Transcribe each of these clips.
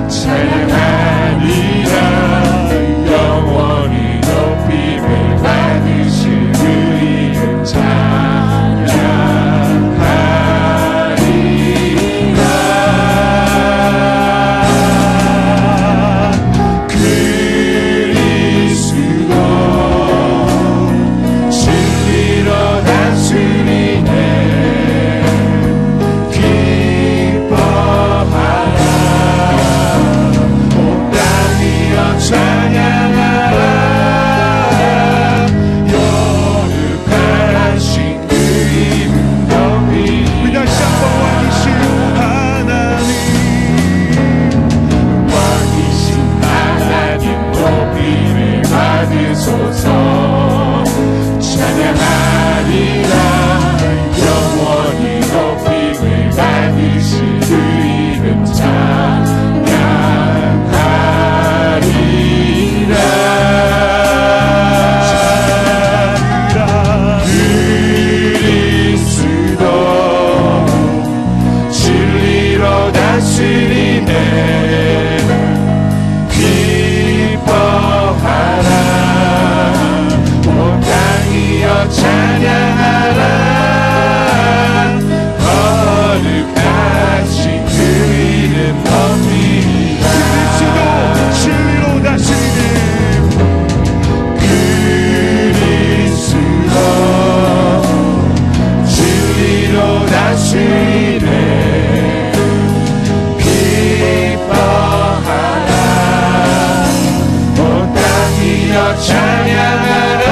찬양하리라. 영원히 높임을 받으실 그 이름 찬양하리라. 그리스도 진리로 다스리네. 기뻐하라. 온 땅이여 찬양하라. 거룩하신 그 이름 높이. 우리 다시 한번 왕이신 하나님, 왕이신 하나님 높임을 받으소서. 찬양하리라. 영원히 높임을 받으실 그 이름 찬양하리라. 그리스도 진리로 다스리네. 기뻐하라. 온 땅이여 찬양하라. 거룩하신 그 이름 높이리라. 진리로 다스리네. 그리스도 진리로 다스리네. 기뻐하라. 온 땅이여 찬양하라.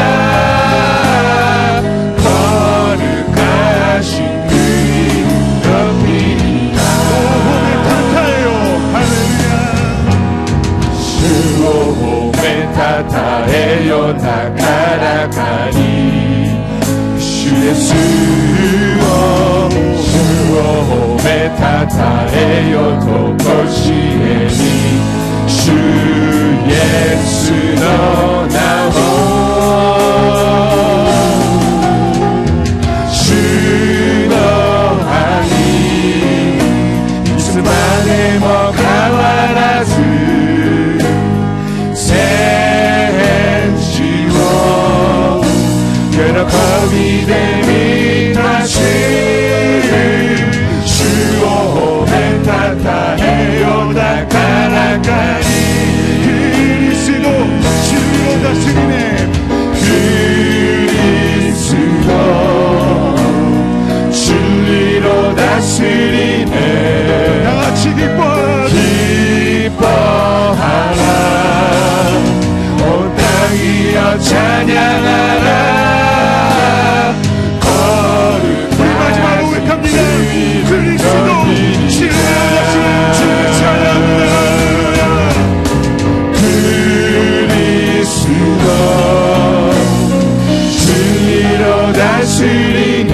거룩하신 그 이름 높이리라. 오호메 타타예요. 할렐루야. 수호홈에 타타에요 나가라가리. 주의 수호홈에 타타에요 도코시에니. 주 예수로 나오. 주너 하니 이스만의 먹가와라즈 센시워 여러컵이 됨이 다시. 주오홈에 타타해요 다가라가리. 그리스도 진리로 다스리네. 그리스도 진리로 다스리네. 다같이 기뻐하라. 기뻐하라. 온 땅이여 찬양하라. 우리 마지막 고백합니다. 그리스도 진리로 다스리는 주의 찬양합니다. 그리스도 진리로 다스리네.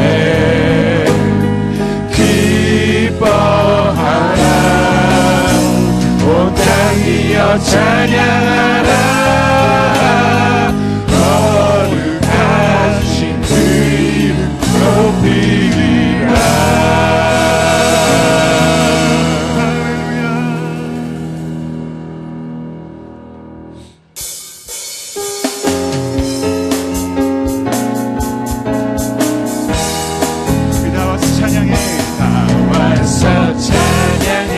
기뻐하라. 온 땅이여 찬양하라. 거룩하신 그 이름 높이리라. 우리 나와서 찬양해. 와서 찬양해.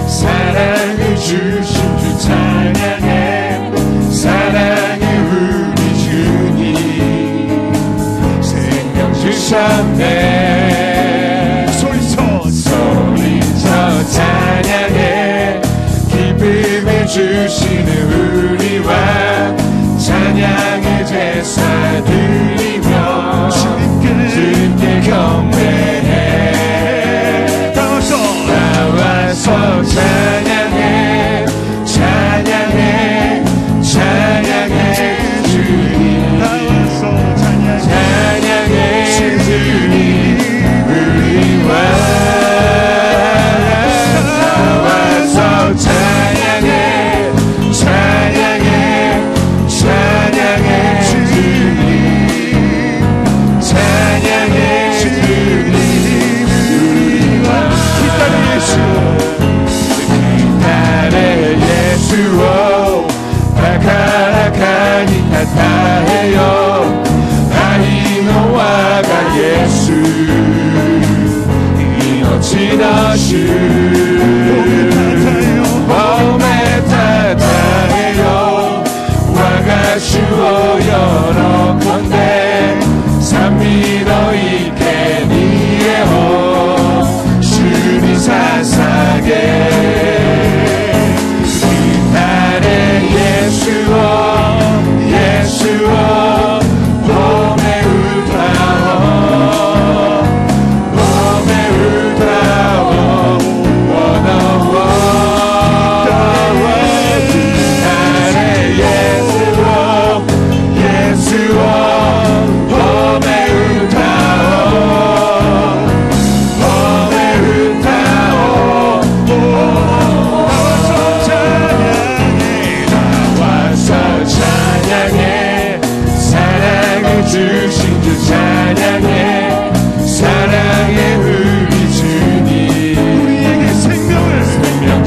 사랑을 주신 주 찬양해. 사랑의 우리 주님 생명 주셨네. 소리쳐 소리쳐 찬양해. 기쁨을 주시는 우리와 찬양의 제사 드리며 주님께 경배해. 나와서 찬양해.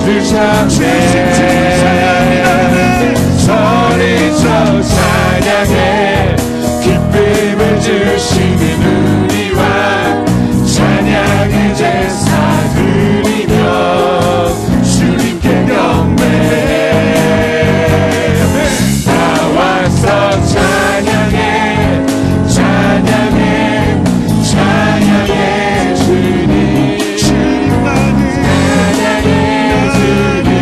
주셨네 소리쳐 찬양해 기쁨을 주시는 우리와 찬양의 제사 드리며 주님께 경배 나와서 찬양해 찬양해 찬양해 주님 찬양해 주님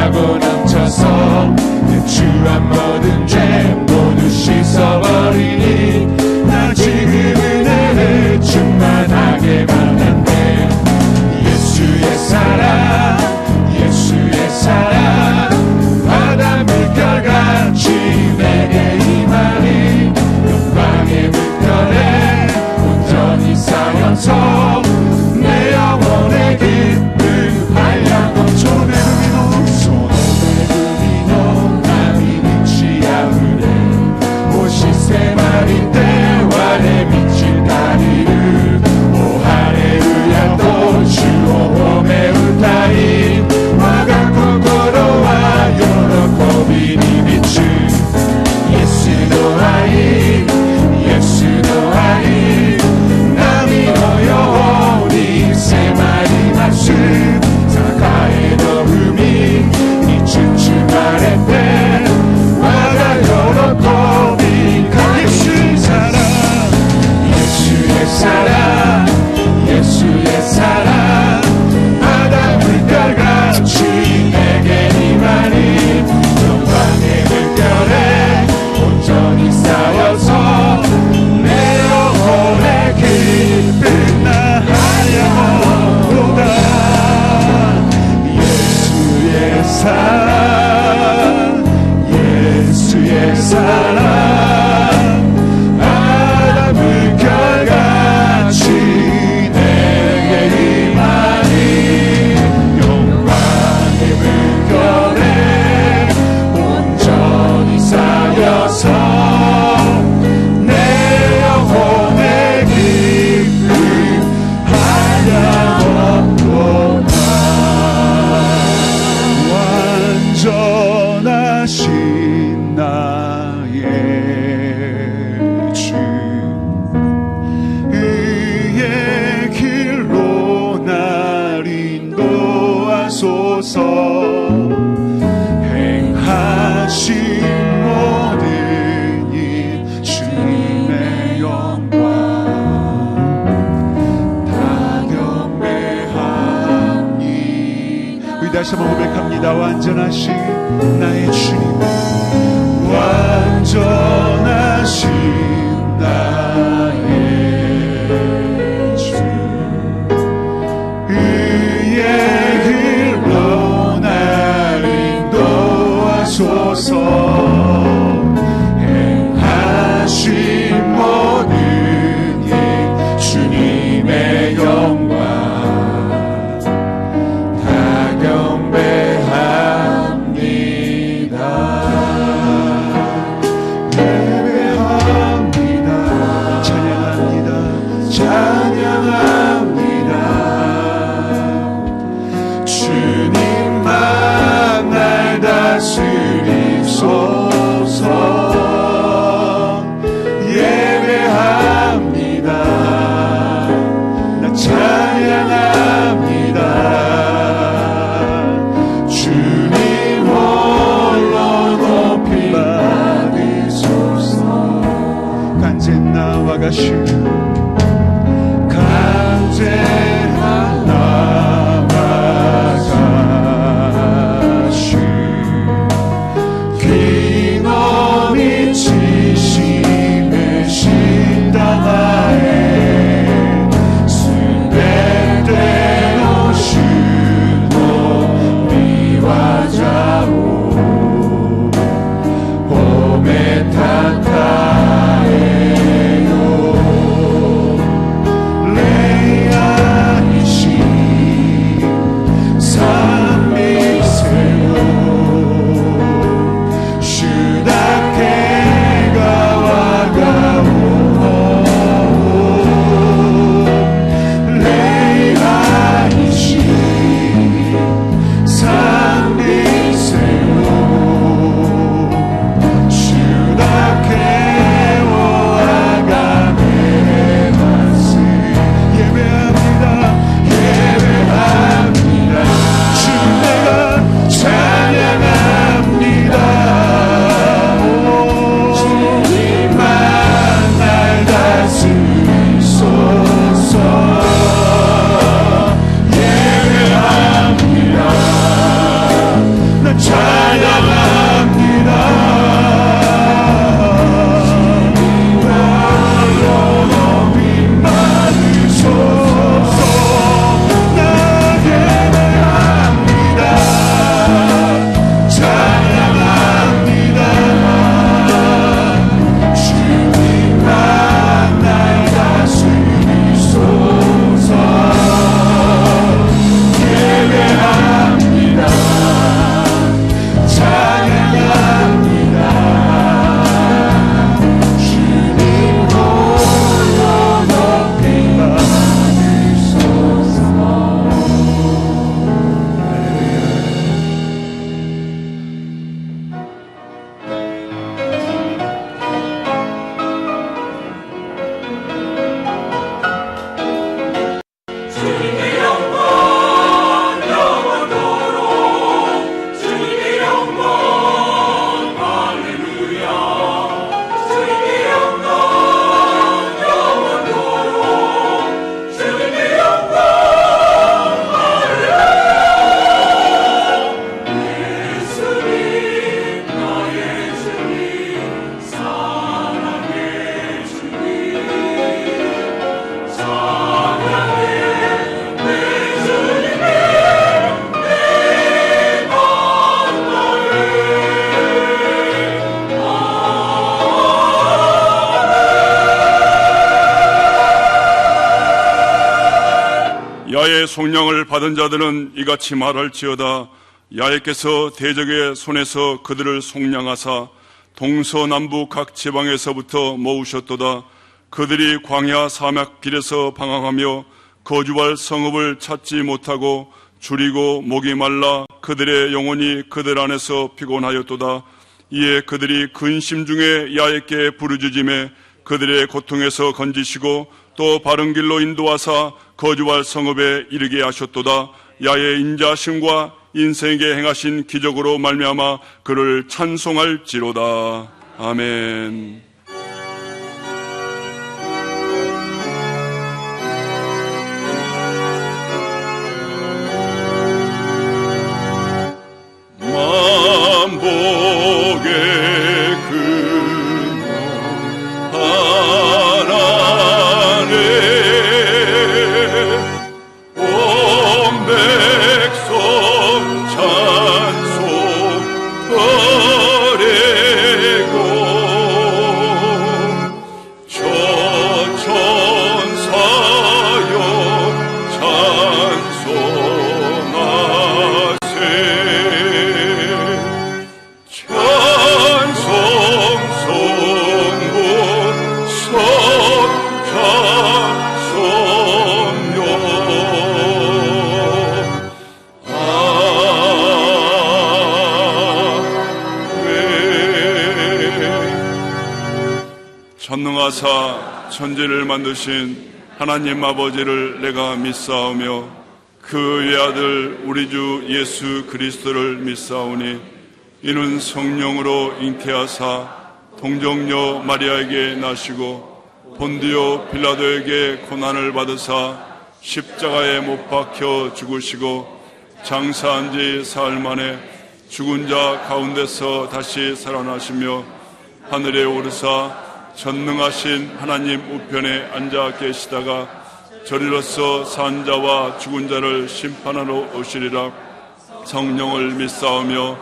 차고 넘쳐서 내 주한 모든 죄 모두 씻어버리니 나 지금 은혜를 충만하게 받았네. 예수의 사랑 예수의 사랑 바다 물결같이 내게 임하니 영광의 물결에 온전히 쌓여서 내 영혼의 기쁨 한량없 손오의 금이노 남이 빛이 아무네 오시세 마린 때와 내 빛을 다리를 오 할렐루야 또 주오홈에 울타리 와가 코코로와 요로코비니 비추 예수도 아이 예수도 아이 나미 노요호니 세마리 마수 사카에도 흠이 니 춤추마레 때 와가 요로코비 예수의 사랑 예수의 사랑 예수의 사랑 바다 물결같이 내게 임하니 영광의 물결에 온전히 쌓여서 내 영혼의 기쁨 나 하야오로다. 예수의 사랑 예수의 사랑 바다 물결같이 내게 임하니 영광의 물결에 온전히 쌓여서 내 영혼의 기쁨 하야오로다. 완전하신 나의 주 의의 길로 날 인도하소서. 행하신 모든 일 주님의 영광 다 경배합니다. 우리 다시 한번 고백합니다. 완전하신 나의 주님 완전하신 나의 주 의의 길로 날 인도하소서. 행하신 모든 일 주님의 영광 다 경배합니다. 야의 성령을 받은 자들은 이같이 말할지어다. 야훼께서 대적의 손에서 그들을 속량하사 동서남북 각 지방에서부터 모으셨도다. 그들이 광야 사막 길에서 방황하며 거주할 성읍을 찾지 못하고 줄이고 목이 말라 그들의 영혼이 그들 안에서 피곤하였도다. 이에 그들이 근심 중에 야훼께 부르짖음에 그들의 고통에서 건지시고 또 바른 길로 인도하사 거주할 성읍에 이르게 하셨도다. 야의 인자심과 인생에게 행하신 기적으로 말미암아 그를 찬송할지로다. 아멘. 만복의 근원 하나님 온 백성 찬송 버리고 천천사역 찬송하세. 찬송 성문 석향섬요 전능하사 천지를 만드신 하나님 아버지를 내가 믿사오며 그 외아들 우리 주 예수 그리스도를 믿사오니 이는 성령으로 잉태하사 동정녀 마리아에게 나시고 본디오 빌라도에게 고난을 받으사 십자가에 못 박혀 죽으시고 장사한 지 사흘 만에 죽은 자 가운데서 다시 살아나시며 하늘에 오르사 전능하신 하나님 우편에 앉아 계시다가 저리로서 산 자와 죽은 자를 심판하러 오시리라. 성령을 믿사오며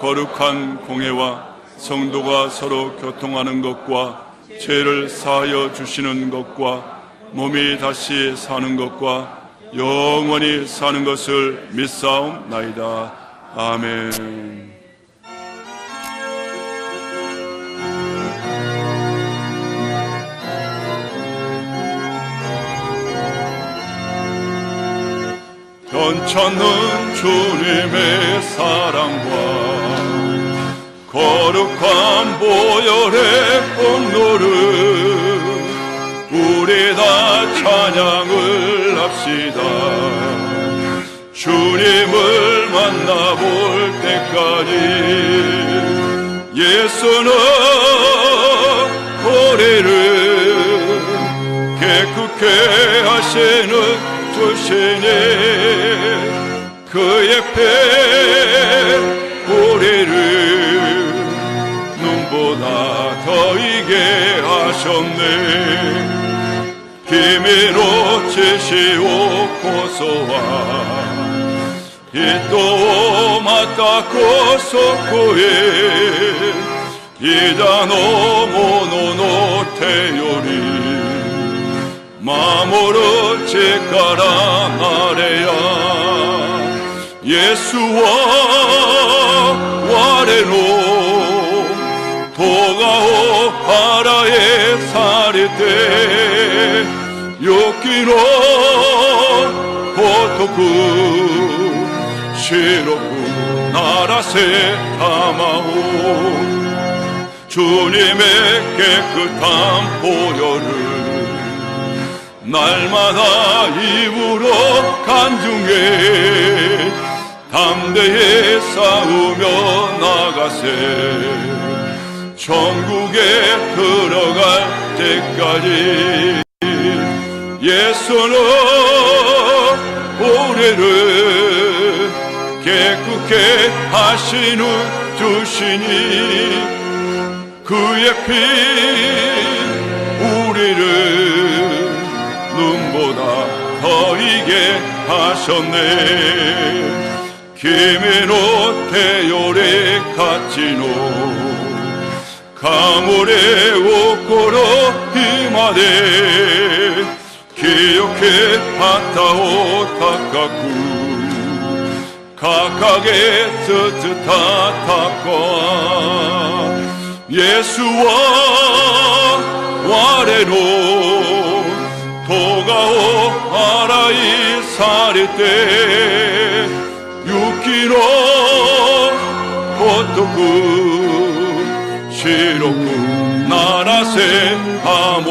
거룩한 공회와 성도가 서로 교통하는 것과 죄를 사하여 주시는 것과 몸이 다시 사는 것과 영원히 사는 것을 믿사옵나이다. 아멘. 변찮는 주님의 사랑과 거룩한 보혈의 공로를 우리 다 찬양을 합시다. 주님을 만나볼 때까지 예수는 우리를 깨끗게 하시는 주시니 그의 피 우리를 눈보다 더 이게 하셨네. 비밀로 치시오 고소와 이또 맞닿고 속구에 이자 노모노노 태요리 마모르 제까라 나래야 예수와 와레노 도가오 하라에 사리때 요키노 고토쿠 시로쿠 나라세 타마오 주님의 깨끗한 보혈을 날마다 입으로 간중해 담대히 싸우며 나가세. 천국에 들어갈 때까지 예수는 우리를 깨끗게 하시는 주시니 그의 피 우리를 눈보다 더 이게 하셨네. 기미노 테요레 카치노 가모레 오코로 히마데 기억해 하타오 타카쿠 각각의 스트타 타카 예수와 와레노 도가오 아라이 사리테 유키노 고토쿠 시로쿠 나라세 하모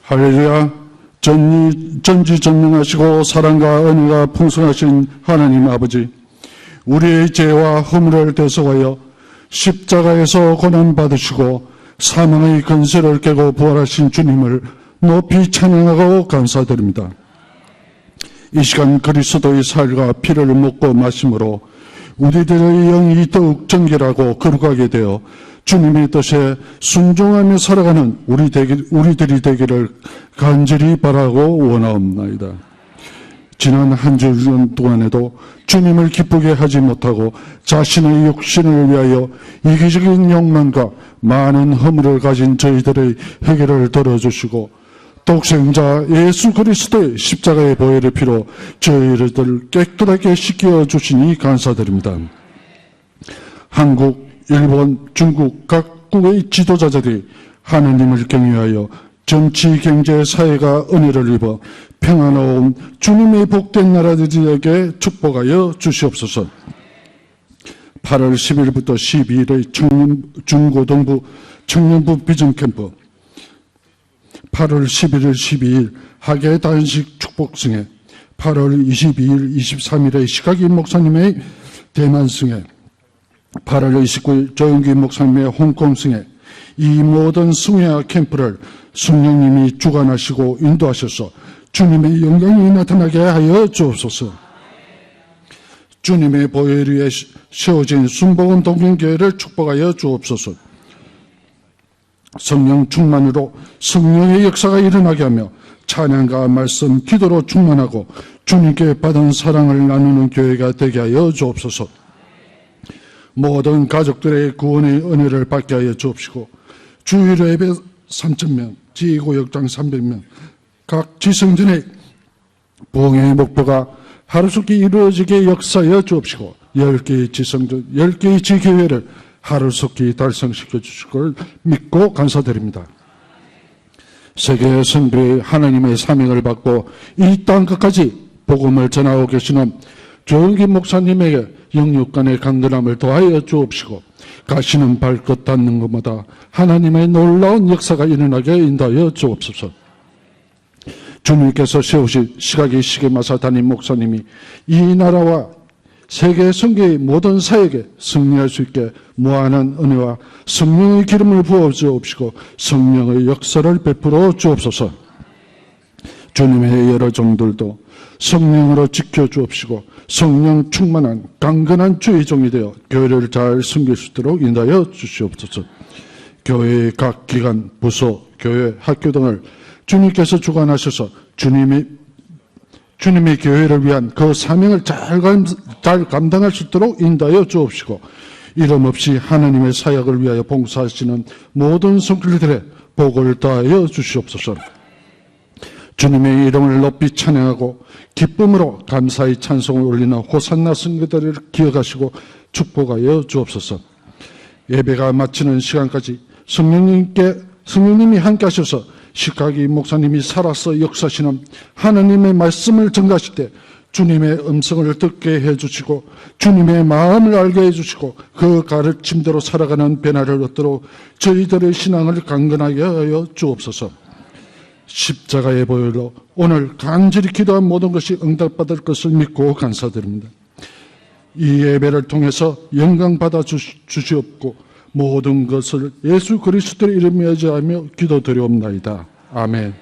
할렐루야. 전지전능하시고 사랑과 은혜가 풍성하신 하나님 아버지, 우리의 죄와 허물을 대속하여 십자가에서 고난받으시고 사망의 근세를 깨고 부활하신 주님을 높이 찬양하고 감사드립니다. 이 시간 그리스도의 살과 피를 먹고 마심으로 우리들의 영이 더욱 정결하고 거룩하게 되어 주님의 뜻에 순종하며 살아가는 우리들이 되기를 간절히 바라고 원하옵나이다. 지난 한 주 동안에도 주님을 기쁘게 하지 못하고 자신의 욕심을 위하여 이기적인 욕망과 많은 허물을 가진 저희들의 해결을 들어주시고 독생자 예수 그리스도의 십자가의 보혈의 피로 저희를 깨끗하게 씻겨주시니 감사드립니다. 한국, 일본, 중국 각국의 지도자들이 하느님을 경외하여 정치, 경제, 사회가 은혜를 입어 평안로운 주님의 복된 나라들에게 축복하여 주시옵소서. 8월 10일부터 12일의 중고등부 청년부 비전캠프, 8월 11일, 12일 학예 단식 축복승회, 8월 22일, 23일의 시각이 목사님의 대만승회, 8월 29일 조영기 목사님의 홍콩승회, 이 모든 승회와 캠프를 성령님이 주관하시고 인도하셔서 주님의 영광이 나타나게 하여 주옵소서. 주님의 보혈 위에 세워진 순복음 동행교회를 축복하여 주옵소서. 성령 충만으로 성령의 역사가 일어나게 하며 찬양과 말씀, 기도로 충만하고 주님께 받은 사랑을 나누는 교회가 되게 하여 주옵소서. 모든 가족들의 구원의 은혜를 받게 하여 주옵시고 주일 예배 3,000명, 지구역장 300명, 각 지성전의 부흥의 목표가 하루속히 이루어지게 역사하여 주옵시고 10개의 지성전, 10개의 지교회를 하루속히 달성시켜 주실 걸 믿고 감사드립니다. 세계 선교의 하나님의 사명을 받고 이 땅 끝까지 복음을 전하고 계시는 조영기 목사님에게 영육간의 강건함을 더하여 주옵시고 가시는 발끝 닿는 것마다 하나님의 놀라운 역사가 일어나게 인도하여 주옵소서. 주님께서 세우신 시각의 시계마사 담임 목사님이 이 나라와 세계 선교의 모든 사역에 승리할 수 있게 무한한 은혜와 성령의 기름을 부어 주옵시고 성령의 역사를 베풀어 주옵소서. 주님의 여러 종들도 성령으로 지켜 주옵시고 성령 충만한 강건한 주의 종이 되어 교회를 잘 섬길 수 있도록 인도하여 주시옵소서. 교회의 각 기관, 부서, 교회, 학교 등을 주님께서 주관하셔서 주님의 교회를 위한 그 사명을 잘 감당할 수 있도록 인도하여 주옵시고 이름 없이 하나님의 사역을 위하여 봉사하시는 모든 성도들의 복을 더하여 주시옵소서. 주님의 이름을 높이 찬양하고 기쁨으로 감사의 찬송을 올리는 호산나 성도들을 기억하시고 축복하여 주옵소서. 예배가 마치는 시간까지 성령님이 함께 하셔서 시카기 목사님이 살아서 역사하시는 하나님의 말씀을 전가하실 때 주님의 음성을 듣게 해주시고 주님의 마음을 알게 해주시고 그 가르침대로 살아가는 변화를 얻도록 저희들의 신앙을 강건하게 하여 주옵소서. 십자가의 보혈로 오늘 간절히 기도한 모든 것이 응답받을 것을 믿고 감사드립니다. 이 예배를 통해서 영광 받아 주시옵고 모든 것을 예수 그리스도의 이름에 의지하며 기도드리옵나이다. 아멘.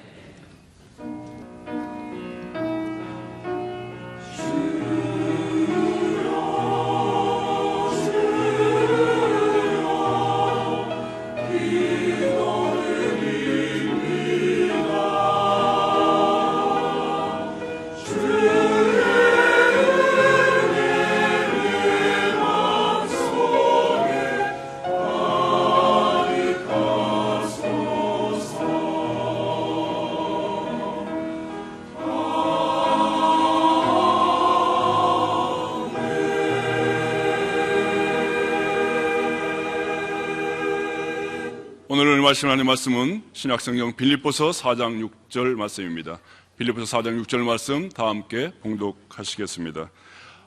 말씀 하나님 말씀은 신약성경 빌립보서 4장 6절 말씀입니다. 빌립보서 4장 6절 말씀 다 함께 봉독하시겠습니다.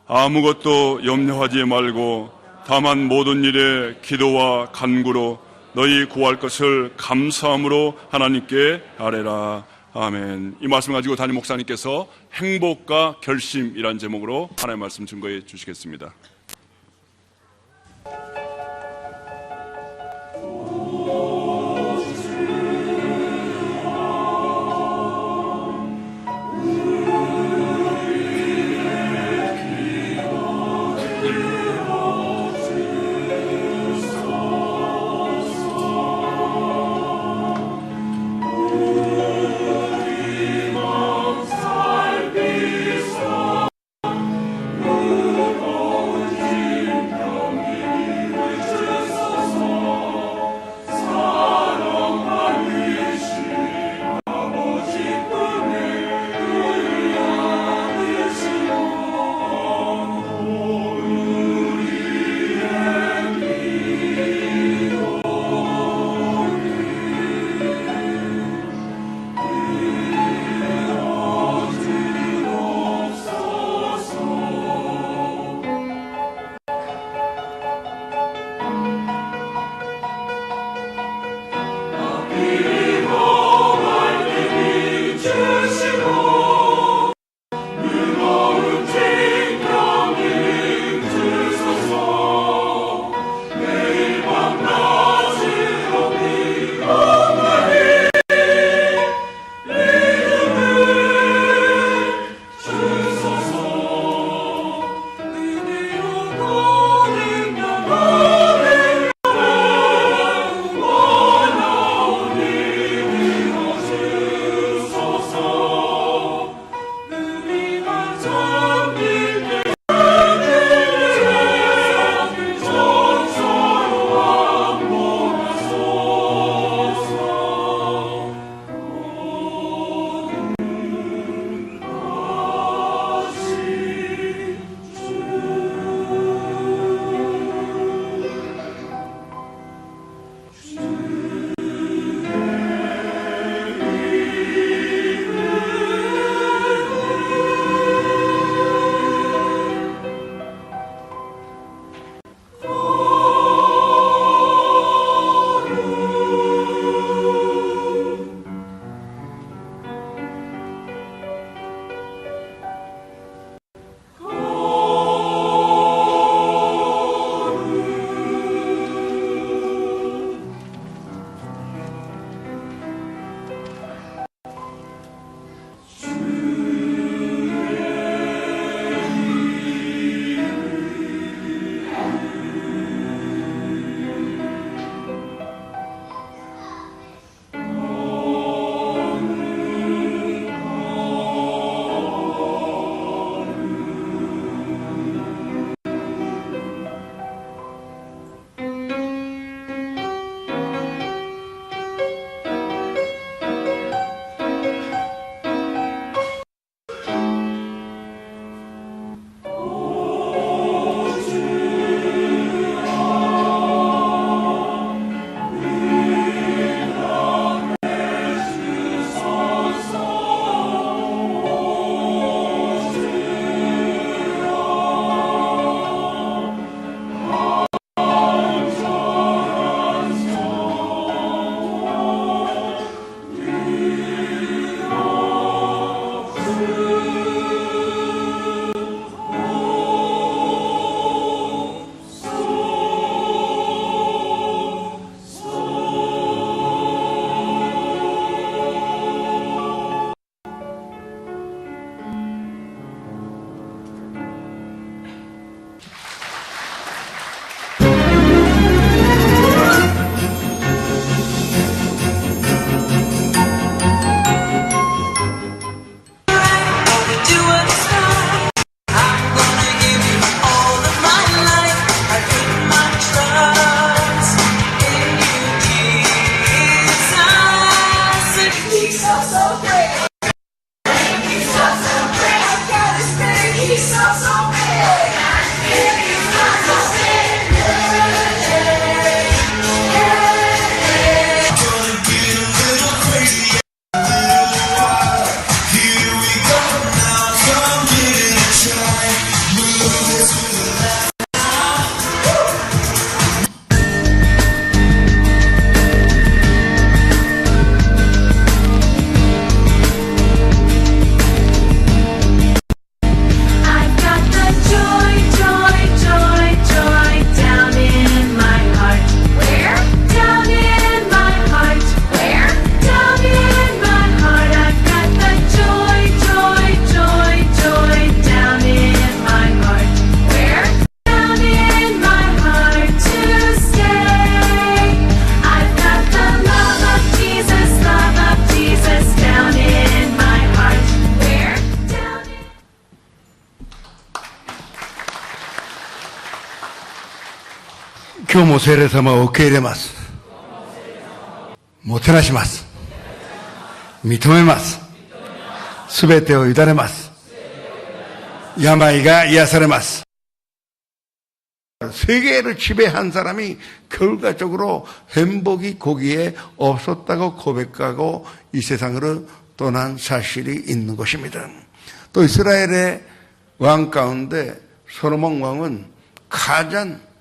아무것도 염려하지 말고 다만 모든 일에 기도와 간구로 너희 구할 것을 감사함으로 하나님께 아뢰라. 아멘. 이 말씀 가지고 담임 목사님께서 행복과 결심이란 제목으로 하나님의 말씀 증거해 주시겠습니다. 今日も聖霊様を受け入れます。もてなします。認めます。すべてを委ねます。病が癒されます。 세계를 지배한 사람이 결과적으로 행복이 거기에 없었다고 고백하고 이 세상으로 떠난 사실이 있는 것입니다. 또 이스라엘의 왕 가운데 솔로몬 왕은 가장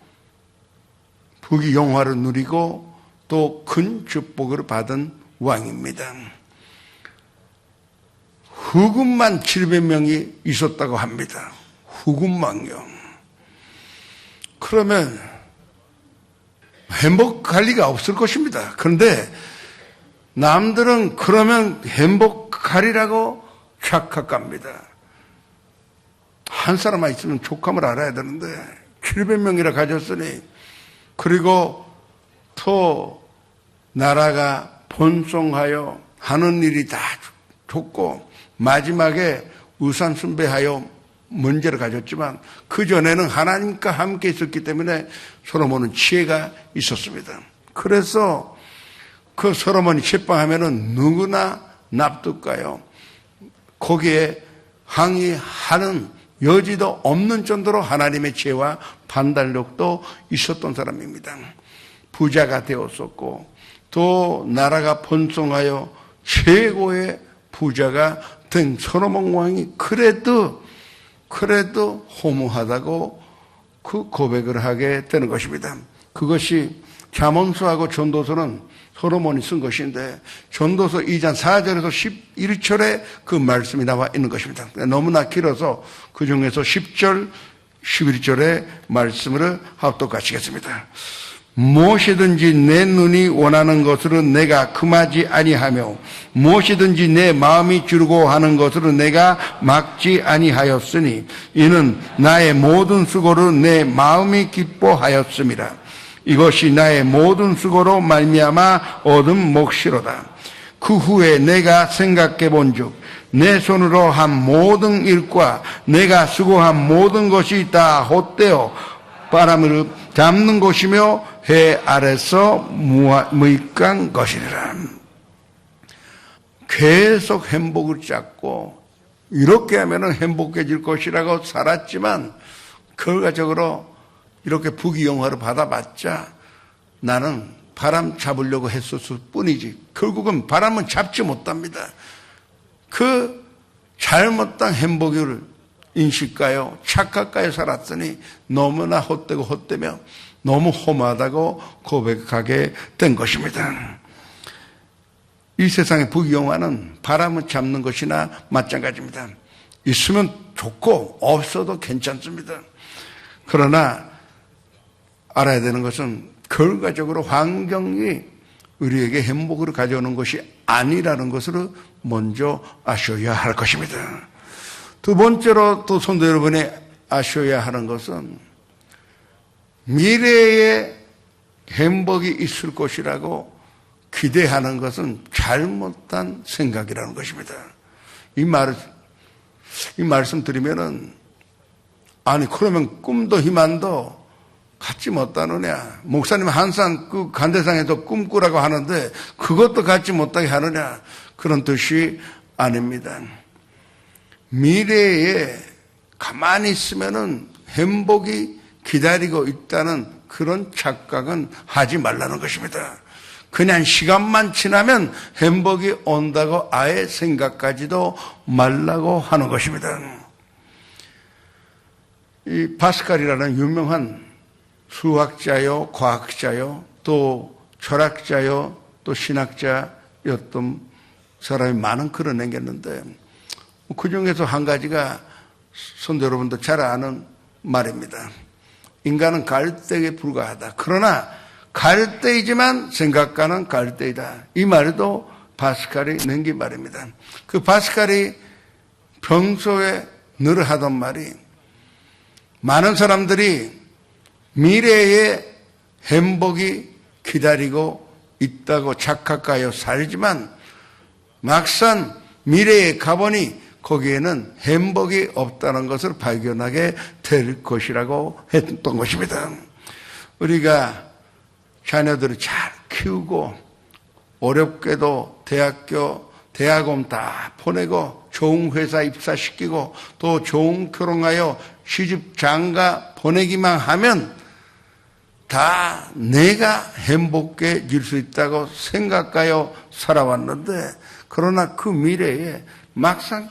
부귀영화를 누리고 또 큰 축복을 받은 왕입니다. 후궁만 700명이 있었다고 합니다. 후궁만요. 그러면 행복할 리가 없을 것입니다. 그런데 남들은 그러면 행복하리라고 착각합니다. 한 사람만 있으면 족함을 알아야 되는데 700명이라 가졌으니 그리고 또 나라가 번성하여 하는 일이 다 좋고 마지막에 우상 숭배하여 문제를 가졌지만 그전에는 하나님과 함께 있었기 때문에 솔로몬은 지혜가 있었습니다. 그래서 그 솔로몬이 책방하면은 누구나 납득가요. 거기에 항의하는 여지도 없는 정도로 하나님의 지혜와 판단력도 있었던 사람입니다. 부자가 되었었고 또 나라가 번성하여 최고의 부자가 된 솔로몬 왕이 그래도 허무하다고 그 고백을 하게 되는 것입니다. 그것이 잠언서하고 전도서는 솔로몬이 쓴 것인데 전도서 2장 4절에서 11절에 그 말씀이 나와 있는 것입니다. 너무나 길어서 그 중에서 10절, 11절의 말씀을 합독하시겠습니다. 무엇이든지 내 눈이 원하는 것으로 내가 금하지 아니하며 무엇이든지 내 마음이 주려고 하는 것으로 내가 막지 아니하였으니 이는 나의 모든 수고로 내 마음이 기뻐하였음이라. 이것이 나의 모든 수고로 말미암아 얻은 몫이로다. 그 후에 내가 생각해 본즉 내 손으로 한 모든 일과 내가 수고한 모든 것이 다 헛되어 바람을 잡는 것이며 해 아래서 무익한 것이라. 계속 행복을 찾고 이렇게 하면 행복해질 것이라고 살았지만 결과적으로 이렇게 부귀영화를 받아봤자 나는 바람 잡으려고 했었을 뿐이지 결국은 바람은 잡지 못합니다. 그 잘못된 행복을 인식가요 착각가요 살았더니 너무나 헛되고 헛되며 너무 험하다고 고백하게 된 것입니다. 이 세상의 부귀영화는 바람을 잡는 것이나 마찬가지입니다. 있으면 좋고 없어도 괜찮습니다. 그러나 알아야 되는 것은 결과적으로 환경이 우리에게 행복을 가져오는 것이 아니라는 것을 먼저 아셔야 할 것입니다. 두 번째로 또 성도 여러분이 아셔야 하는 것은 미래에 행복이 있을 것이라고 기대하는 것은 잘못된 생각이라는 것입니다. 이 말씀 드리면은 아니 그러면 꿈도 희망도 갖지 못하느냐. 목사님 항상 그 간대상에서 꿈꾸라고 하는데 그것도 갖지 못하게 하느냐. 그런 뜻이 아닙니다. 미래에 가만히 있으면은 행복이 기다리고 있다는 그런 착각은 하지 말라는 것입니다. 그냥 시간만 지나면 행복이 온다고 아예 생각하지도 말라고 하는 것입니다. 이 파스칼이라는 유명한 수학자요, 과학자요, 또 철학자요, 또 신학자였던 사람이 많은 글을 남겼는데 그 중에서 한 가지가 성도 여러분도 잘 아는 말입니다. 인간은 갈대에 불과하다. 그러나 갈대이지만 생각과는 갈대이다. 이 말도 파스칼이 남긴 말입니다. 그 파스칼이 평소에 늘 하던 말이 많은 사람들이 미래에 행복이 기다리고 있다고 착각하여 살지만 막상 미래에 가보니 거기에는 행복이 없다는 것을 발견하게 될 것이라고 했던 것입니다. 우리가 자녀들을 잘 키우고 어렵게도 대학원 다 보내고 좋은 회사 입사시키고 또 좋은 결혼하여 시집 장가 보내기만 하면 다 내가 행복해질 수 있다고 생각하여 살아왔는데, 그러나 그 미래에 막상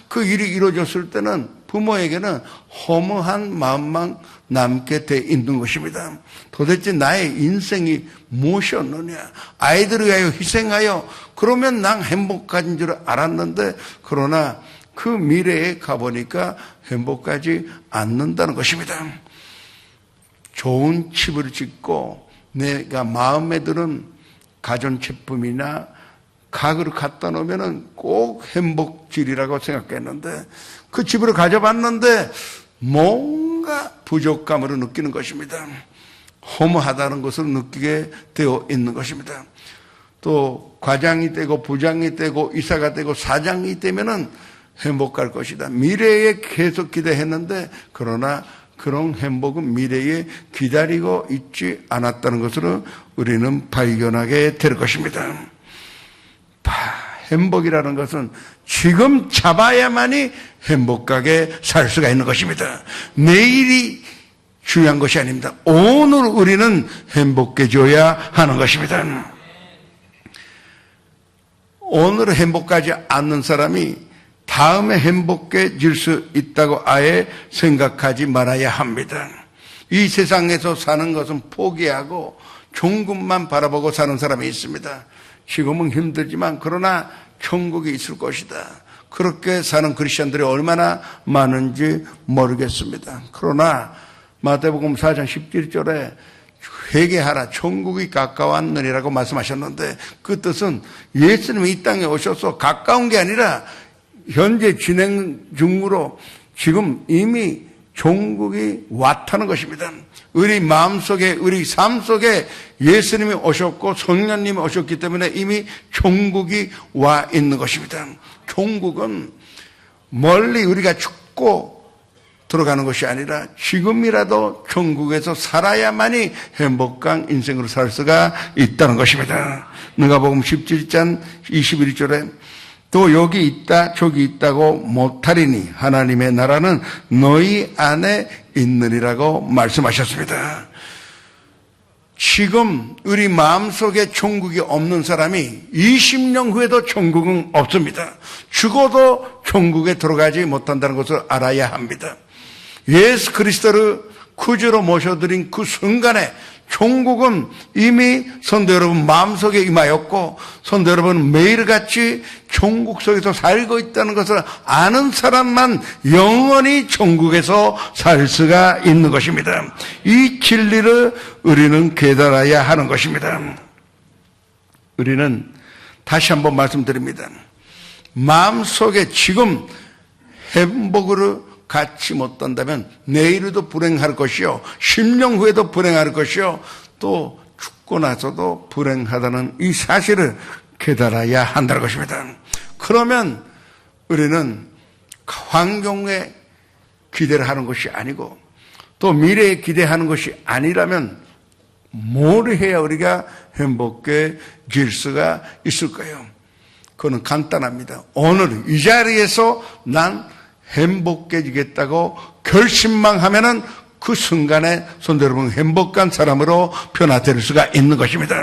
그 일이 이루어졌을 때는 부모에게는 허무한 마음만 남게 돼 있는 것입니다. 도대체 나의 인생이 무엇이었느냐? 아이들을 위하여 희생하여 그러면 난 행복한 줄 알았는데, 그러나 그 미래에 가보니까 행복하지 않는다는 것입니다. 좋은 집을 짓고 내가 마음에 드는 가전제품이나 가구를 갖다 놓으면 꼭 행복질이라고 생각했는데, 그 집을 가져봤는데 뭔가 부족감을 느끼는 것입니다. 허무하다는 것을 느끼게 되어 있는 것입니다. 또 과장이 되고 부장이 되고 이사가 되고 사장이 되면은 행복할 것이다. 미래에 계속 기대했는데, 그러나 그런 행복은 미래에 기다리고 있지 않았다는 것을 우리는 발견하게 될 것입니다. 행복이라는 것은 지금 잡아야만이 행복하게 살 수가 있는 것입니다. 내일이 중요한 것이 아닙니다. 오늘 우리는 행복해져야 하는 것입니다. 오늘 행복하지 않는 사람이 다음에 행복해질 수 있다고 아예 생각하지 말아야 합니다. 이 세상에서 사는 것은 포기하고 좋은 것만 바라보고 사는 사람이 있습니다. 지금은 힘들지만 그러나 천국이 있을 것이다. 그렇게 사는 크리스천들이 얼마나 많은지 모르겠습니다. 그러나 마태복음 4장 17절에 회개하라, 천국이 가까웠느니라고 말씀하셨는데, 그 뜻은 예수님이 이 땅에 오셔서 가까운 게 아니라 현재 진행 중으로 지금 이미 천국이 왔다는 것입니다. 우리 마음속에, 우리 삶 속에 예수님이 오셨고 성령님이 오셨기 때문에 이미 천국이 와 있는 것입니다. 천국은 멀리 우리가 죽고 들어가는 것이 아니라 지금이라도 천국에서 살아야만이 행복한 인생으로 살 수가 있다는 것입니다. 누가복음 17장 21절에 또 여기 있다 저기 있다고 못하리니 하나님의 나라는 너희 안에 있느니라고 말씀하셨습니다. 지금 우리 마음속에 천국이 없는 사람이 20년 후에도 천국은 없습니다. 죽어도 천국에 들어가지 못한다는 것을 알아야 합니다. 예수 그리스도를 구주로 모셔드린 그 순간에 천국은 이미 성도 여러분 마음속에 임하였고, 성도 여러분 매일같이 천국 속에서 살고 있다는 것을 아는 사람만 영원히 천국에서 살 수가 있는 것입니다. 이 진리를 우리는 깨달아야 하는 것입니다. 우리는 다시 한번 말씀드립니다. 마음속에 지금 행복으로 갖지 못한다면 내일도 불행할 것이요 10년 후에도 불행할 것이요 또 죽고 나서도 불행하다는 이 사실을 깨달아야 한다는 것입니다. 그러면 우리는 환경에 기대를 하는 것이 아니고 또 미래에 기대하는 것이 아니라면 뭘 해야 우리가 행복해질 수가 있을까요? 그건 간단합니다. 오늘 이 자리에서 난 행복해지겠다고 결심만 하면은 그 순간에 성도 여러분 행복한 사람으로 변화될 수가 있는 것입니다.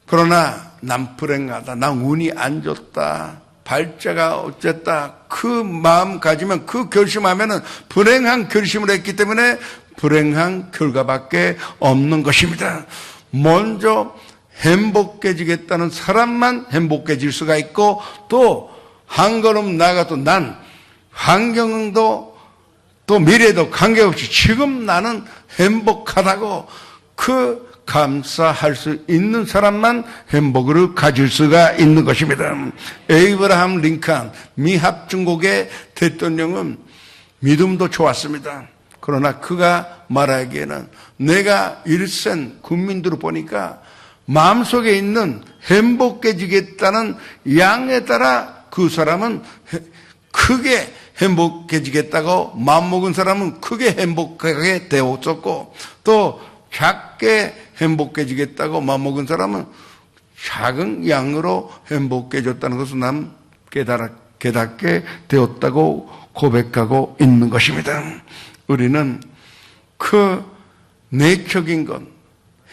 그러나 난 불행하다, 난 운이 안 좋다, 발자가 어쨌다, 그 마음 가지면 그 결심하면은 불행한 결심을 했기 때문에 불행한 결과밖에 없는 것입니다. 먼저 행복해지겠다는 사람만 행복해질 수가 있고 또 한 걸음 나아가도 난 환경도 또 미래도 관계없이 지금 나는 행복하다고 그 감사할 수 있는 사람만 행복을 가질 수가 있는 것입니다. 에이브라함 링컨 미 합중국의 대통령은 믿음도 좋았습니다. 그러나 그가 말하기에는 내가 일센 국민들을 보니까 마음속에 있는 행복해지겠다는 양에 따라 그 사람은 크게 행복해지겠다고 마음먹은 사람은 크게 행복하게 되었었고, 또 작게 행복해지겠다고 마음먹은 사람은 작은 양으로 행복해졌다는 것을 난 깨닫게 되었다고 고백하고 있는 것입니다. 우리는 그 내적인 것,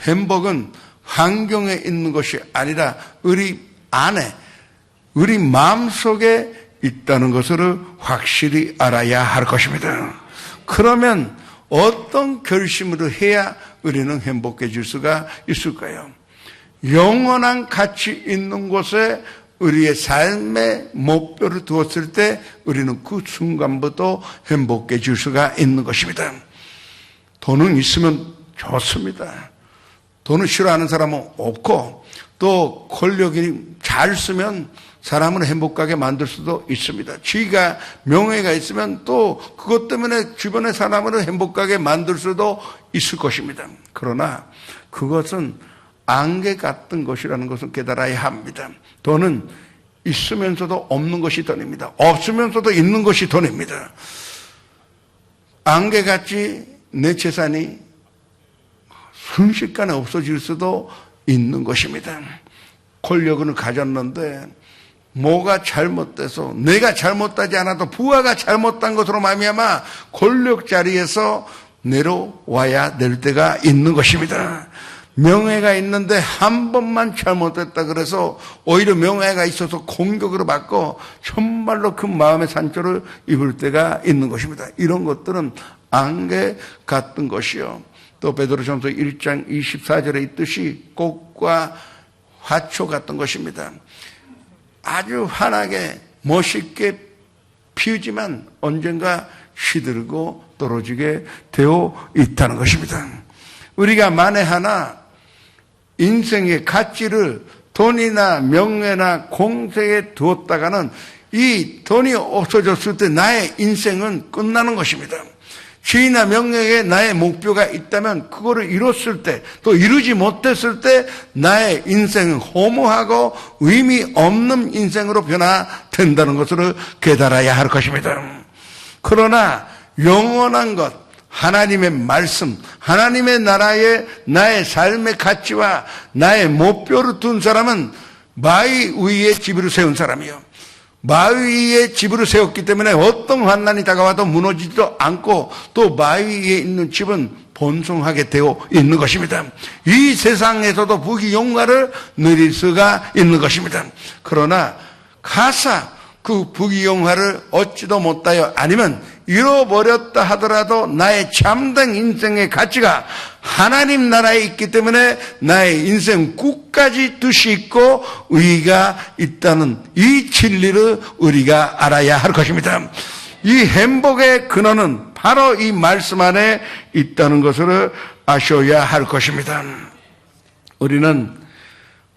행복은 환경에 있는 것이 아니라 우리 안에, 우리 마음속에 있다는 것을 확실히 알아야 할 것입니다. 그러면 어떤 결심을 해야 우리는 행복해질 수가 있을까요? 영원한 가치 있는 곳에 우리의 삶의 목표를 두었을 때 우리는 그 순간부터 행복해질 수가 있는 것입니다. 돈은 있으면 좋습니다. 돈을 싫어하는 사람은 없고, 또 권력이 잘 쓰면 사람을 행복하게 만들 수도 있습니다. 지위가, 명예가 있으면 또 그것 때문에 주변의 사람을 행복하게 만들 수도 있을 것입니다. 그러나 그것은 안개 같은 것이라는 것을 깨달아야 합니다. 돈은 있으면서도 없는 것이 돈입니다. 없으면서도 있는 것이 돈입니다. 안개같이 내 재산이 순식간에 없어질 수도 있는 것입니다. 권력을 가졌는데 뭐가 잘못돼서, 내가 잘못하지 않아도 부하가 잘못한 것으로 말미암아 권력 자리에서 내려와야 될 때가 있는 것입니다. 명예가 있는데 한 번만 잘못했다 그래서 오히려 명예가 있어서 공격으로 받고 정말로 그 마음의 상처를 입을 때가 있는 것입니다. 이런 것들은 안개 같은 것이요. 또 베드로전서 1장 24절에 있듯이 꽃과 화초 같은 것입니다. 아주 환하게 멋있게 피우지만 언젠가 시들고 떨어지게 되어 있다는 것입니다. 우리가 만에 하나 인생의 가치를 돈이나 명예나 공세에 두었다가는 이 돈이 없어졌을 때 나의 인생은 끝나는 것입니다. 지위나 명예에 나의 목표가 있다면 그거를 이뤘을 때, 또 이루지 못했을 때 나의 인생은 허무하고 의미 없는 인생으로 변화된다는 것을 깨달아야 할 것입니다. 그러나 영원한 것, 하나님의 말씀, 하나님의 나라에 나의 삶의 가치와 나의 목표를 둔 사람은 바위 위에 집을 세운 사람이요. 바위 위에 집을 세웠기 때문에 어떤 환난이 다가와도 무너지지도 않고, 또 바위 위에 있는 집은 번성하게 되어 있는 것입니다. 이 세상에서도 부귀 영화를 누릴 수가 있는 것입니다. 그러나 가사 그 부귀 영화를 얻지도 못하여, 아니면 잃어버렸다 하더라도 나의 참된 인생의 가치가 하나님 나라에 있기 때문에 나의 인생 끝까지 뜻이 있고 의의가 있다는 이 진리를 우리가 알아야 할 것입니다. 이 행복의 근원은 바로 이 말씀 안에 있다는 것을 아셔야 할 것입니다. 우리는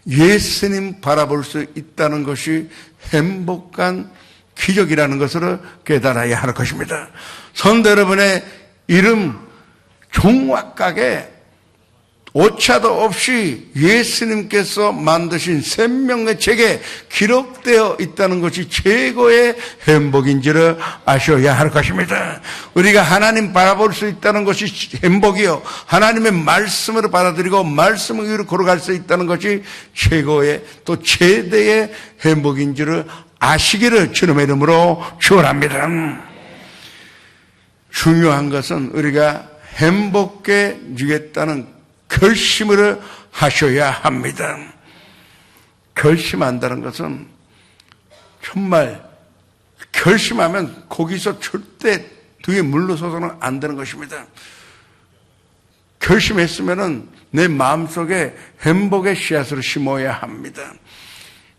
예수님 바라볼 수 있다는 것이 행복한 기적이라는 것을 깨달아야 할 것입니다. 성도 여러분의 이름 정확하게 오차도 없이 예수님께서 만드신 생명의 책에 기록되어 있다는 것이 최고의 행복인지를 아셔야 할 것입니다. 우리가 하나님 바라볼 수 있다는 것이 행복이요, 하나님의 말씀을 받아들이고 말씀을 위로 걸어갈 수 있다는 것이 최고의, 또 최대의 행복인지를 아시기를 주님의 이름으로 축원합니다. 중요한 것은 우리가 행복해지겠다는 결심을 하셔야 합니다. 결심한다는 것은 정말 결심하면 거기서 절대 뒤에 물러서서는 안 되는 것입니다. 결심했으면은 내 마음속에 행복의 씨앗을 심어야 합니다.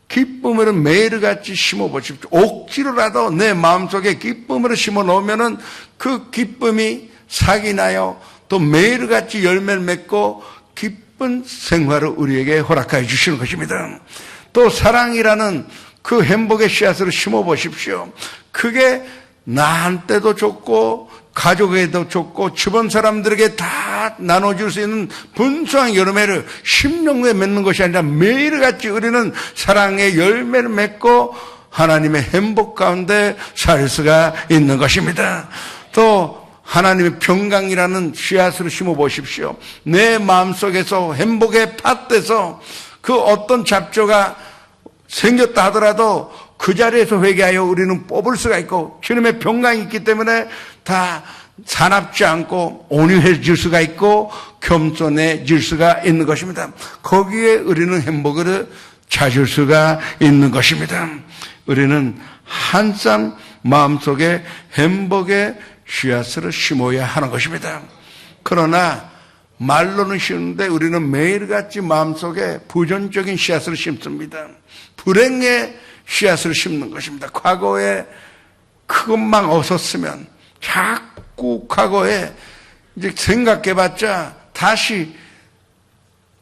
기쁨을 매일같이 심어보십시오. 억지로라도 내 마음속에 기쁨을 심어 놓으면은 그 기쁨이 삭이 나요, 또 매일같이 열매를 맺고 기쁜 생활을 우리에게 허락해 주시는 것입니다. 또 사랑이라는 그 행복의 씨앗을 심어보십시오. 그게 나한테도 좋고 가족에도 좋고 주변 사람들에게 다 나눠줄 수 있는 분수한 열매를 10년 후에 맺는 것이 아니라 매일같이 우리는 사랑의 열매를 맺고 하나님의 행복 가운데 살 수가 있는 것입니다. 또 하나님의 평강이라는 씨앗을 심어 보십시오. 내 마음속에서 행복의 팥돼서 그 어떤 잡초가 생겼다 하더라도 그 자리에서 회개하여 우리는 뽑을 수가 있고, 주님의 평강이 있기 때문에 다 사납지 않고 온유해질 수가 있고 겸손해질 수가 있는 것입니다. 거기에 우리는 행복을 찾을 수가 있는 것입니다. 우리는 항상 마음속에 행복의 씨앗을 심어야 하는 것입니다. 그러나 말로는 쉬운데 우리는 매일같이 마음속에 부정적인 씨앗을 심습니다. 불행의 씨앗을 심는 것입니다. 과거에 그것만 없었으면, 자꾸 과거에 이제 생각해봤자 다시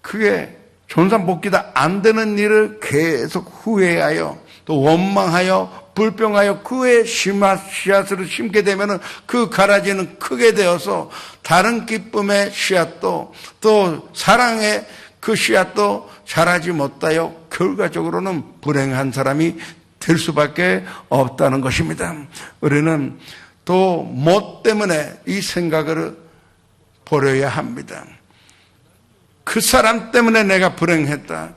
그게 존산복귀가 안 되는 일을 계속 후회하여 또 원망하여 불평하여 그의 씨앗을 심게 되면 그 가라지는 크게 되어서 다른 기쁨의 씨앗도 또 사랑의 그 씨앗도 자라지 못하여 결과적으로는 불행한 사람이 될 수밖에 없다는 것입니다. 우리는 또 뭐 때문에 이 생각을 버려야 합니다. 그 사람 때문에 내가 불행했다.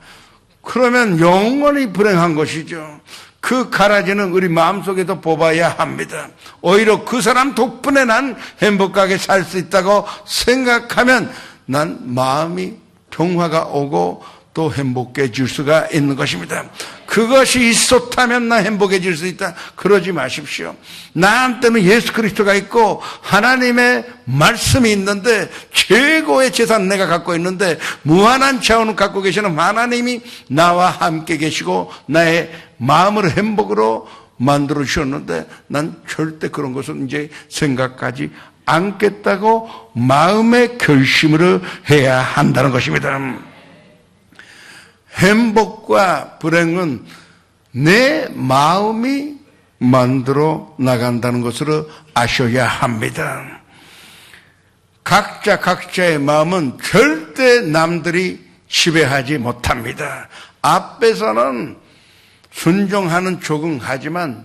그러면 영원히 불행한 것이죠. 그 가라지는 우리 마음속에도 뽑아야 합니다. 오히려 그 사람 덕분에 난 행복하게 살 수 있다고 생각하면 난 마음이 평화가 오고 또 행복해질 수가 있는 것입니다. 그것이 있었다면 나 행복해질 수 있다. 그러지 마십시오. 나한테는 예수 그리스도가 있고 하나님의 말씀이 있는데, 최고의 재산 내가 갖고 있는데, 무한한 자원을 갖고 계시는 하나님이 나와 함께 계시고 나의 마음을 행복으로 만들어 주셨는데, 난 절대 그런 것은 이제 생각하지 않겠다고 마음의 결심을 해야 한다는 것입니다. 행복과 불행은 내 마음이 만들어 나간다는 것을 아셔야 합니다. 각자의 마음은 절대 남들이 지배하지 못합니다. 앞에서는 순종하는 적응하지만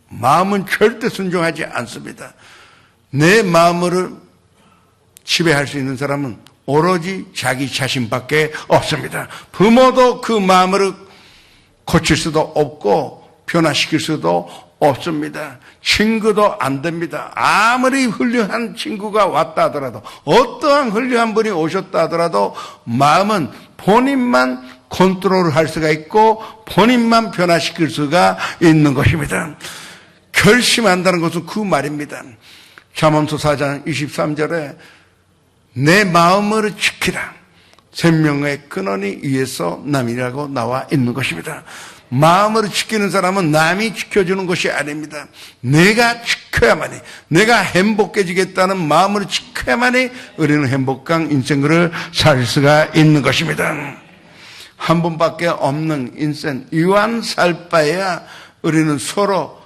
마음은 절대 순종하지 않습니다. 내 마음을 지배할 수 있는 사람은 오로지 자기 자신밖에 없습니다. 부모도 그 마음을 고칠 수도 없고 변화시킬 수도 없습니다. 친구도 안 됩니다. 아무리 훌륭한 친구가 왔다 하더라도, 어떠한 훌륭한 분이 오셨다 하더라도 마음은 본인만 컨트롤할 수가 있고 본인만 변화시킬 수가 있는 것입니다. 결심한다는 것은 그 말입니다. 잠언서 4장 23절에 내 마음을 지키라. 생명의 근원이 위에서 남이라고 나와 있는 것입니다. 마음을 지키는 사람은 남이 지켜주는 것이 아닙니다. 내가 지켜야만이, 내가 행복해지겠다는 마음을 지켜야만이 우리는 행복한 인생을 살 수가 있는 것입니다. 한 번밖에 없는 인생, 이왕 살 바에야 우리는 서로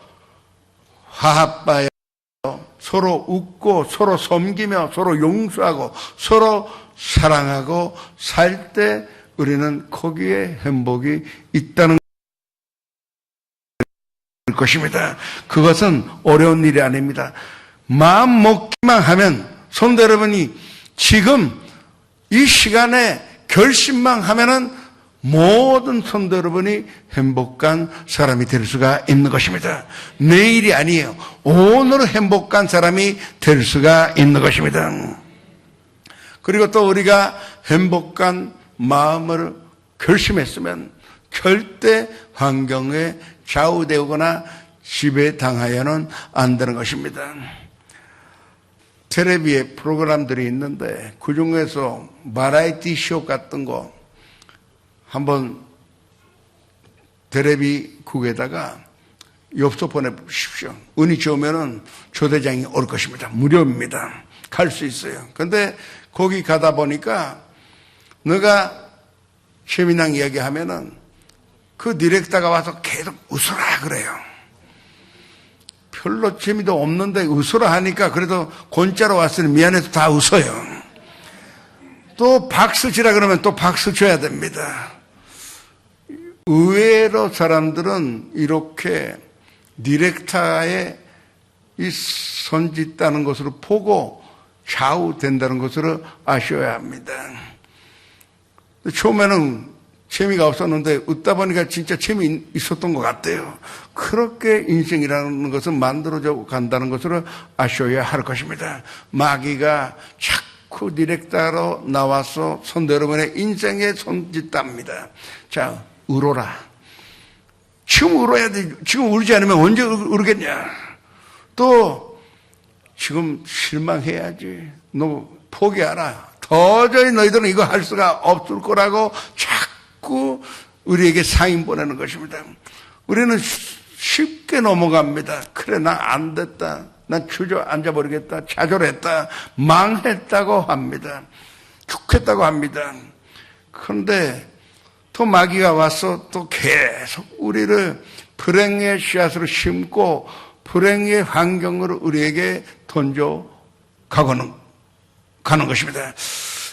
화합바야, 서로 웃고 서로 섬기며 서로 용서하고 서로 사랑하고 살 때 우리는 거기에 행복이 있다는 것입니다. 그것은 어려운 일이 아닙니다. 마음 먹기만 하면, 성도 여러분이 지금 이 시간에 결심만 하면은 모든 성도 여러분이 행복한 사람이 될 수가 있는 것입니다. 내일이 아니에요. 오늘 행복한 사람이 될 수가 있는 것입니다. 그리고 또 우리가 행복한 마음을 결심했으면 절대 환경에 좌우되거나 지배당하여는 안 되는 것입니다. 텔레비에 프로그램들이 있는데 그 중에서 바라이티 쇼 같은 거 한번 텔레비국에다가 엽서 보내주십시오. 운이 좋으면은 초대장이 올 것입니다. 무료입니다. 갈 수 있어요. 근데 거기 가다 보니까 너가 세미나 이야기하면은 그 디렉터가 와서 계속 웃어라 그래요. 별로 재미도 없는데 웃어라 하니까 그래도 공짜로 왔으니 미안해서 다 웃어요. 또 박수 치라 그러면 또 박수 쳐야 됩니다. 의외로 사람들은 이렇게 디렉터의 이 손짓다는 것으로 보고 좌우된다는 것을 아셔야 합니다. 처음에는 재미가 없었는데 웃다 보니까 진짜 재미 있었던 것 같아요. 그렇게 인생이라는 것은 만들어져 간다는 것을 아셔야 할 것입니다. 마귀가 자꾸 디렉터로 나와서 손 여러분의 인생에 손짓답니다. 자, 울어라. 지금 울어야 돼. 지금 울지 않으면 언제 울겠냐. 또 지금 실망해야지. 너 포기하라. 도저히 너희들은 이거 할 수가 없을 거라고 자꾸 우리에게 사인 보내는 것입니다. 우리는 쉽게 넘어갑니다. 그래, 나 안 됐다. 난 주저앉아버리겠다. 좌절했다. 망했다고 합니다. 죽겠다고 합니다. 그런데 또 마귀가 와서 또 계속 우리를 불행의 씨앗으로 심고 불행의 환경으로 우리에게 던져 가는 것입니다.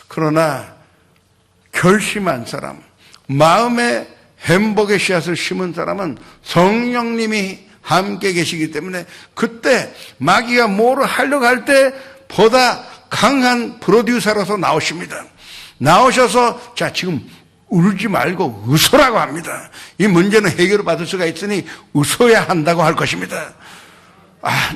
그러나 결심한 사람, 마음에 행복의 씨앗을 심은 사람은 성령님이 함께 계시기 때문에 그때 마귀가 뭐를 하려고 할 때 보다 강한 프로듀서로서 나오십니다. 나오셔서 자, 지금 울지 말고 웃으라고 합니다. 이 문제는 해결을 받을 수가 있으니 웃어야 한다고 할 것입니다.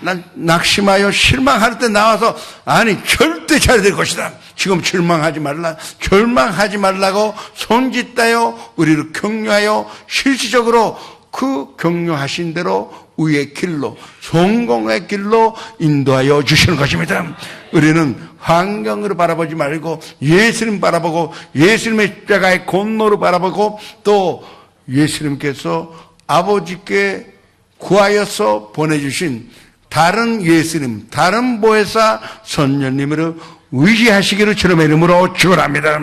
난 낙심하여 실망할 때 나와서 아니 절대 잘 될 것이다. 지금 절망하지 말라. 절망하지 말라고 손짓다요 우리를 격려하여 실질적으로 그 격려하신 대로 의의 길로 성공의 길로 인도하여 주시는 것입니다. 우리는 환경으로 바라보지 말고 예수님 바라보고 예수님의 십자가의 권노를 바라보고 또 예수님께서 아버지께 구하여서 보내주신 다른 예수님, 다른 보혜사 선녀님을 의지하시기를 주님의 이름으로 축원합니다.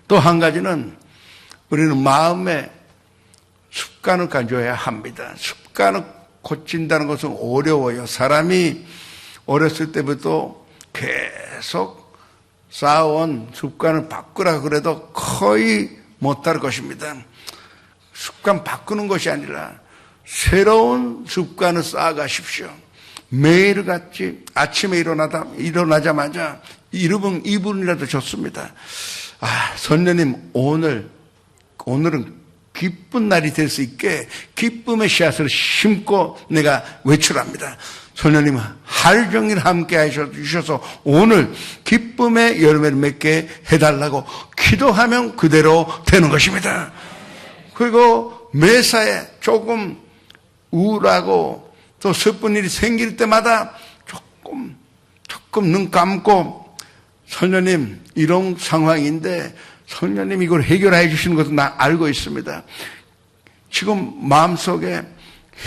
또 한 가지는 우리는 마음에 습관을 가져야 합니다. 습관을 고친다는 것은 어려워요. 사람이 어렸을 때부터 계속 쌓아온 습관을 바꾸라 그래도 거의 못할 것입니다. 습관 바꾸는 것이 아니라 새로운 습관을 쌓아가십시오. 매일같이 아침에 일어나자마자 2분이라도 좋습니다. 선녀님 오늘은 기쁜 날이 될 수 있게 기쁨의 씨앗을 심고 내가 외출합니다. 선녀님 하루 종일 함께 하셔서 오늘 기쁨의 열매를 맺게 해달라고 기도하면 그대로 되는 것입니다. 그리고 매사에 조금 우울하고 또 슬픈 일이 생길 때마다 조금 눈 감고 선녀님 이런 상황인데 선녀님 이걸 해결해 주시는 것은 나 알고 있습니다. 지금 마음속에